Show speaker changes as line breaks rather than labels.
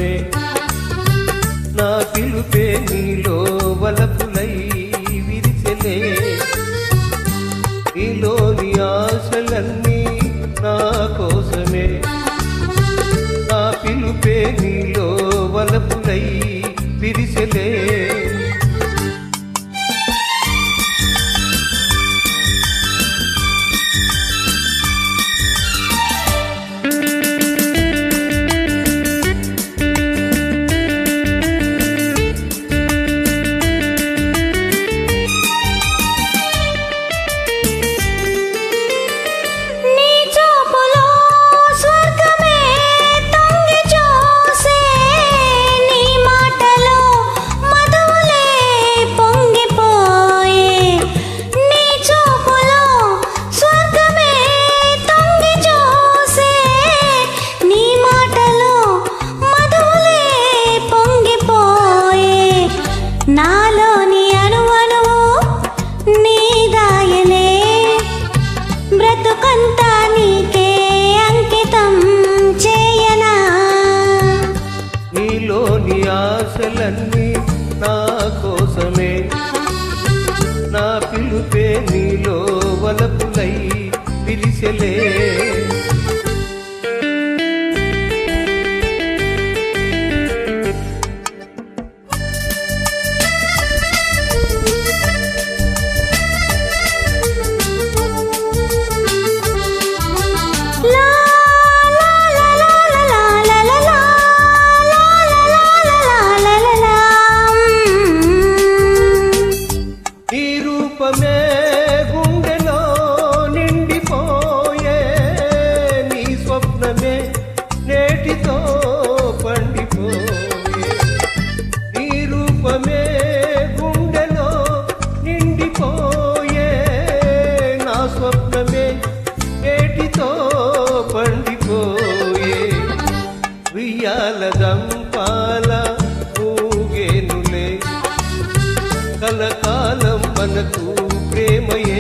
కోసమే నా పిలుపే నీలో వలపులై విరిచెలే నీలోని ఆశలన్నీ నా కోసమే నా పిలుపే నీలో వలపులై విరిచెలే
నాలోని అణువణువు నీ దాయలే బ్రతుకంతా నీకే అంకితం చేయనా
నీలోని ఆశలన్నీ నా కోసమే నా పిలుపే నీలో వలపులై విరిసెలే రూపమే గుండెలో నిండిపోయే నీ స్వప్నమే నేటితో పండిపోయే నీ రూపమే గుండెలో నిండిపోయే నా స్వప్నమే నేటితో పండిపోయే ఉయ్యాల దంపాల ఊగేనులే కలకాలం మనకు ప్రేమయే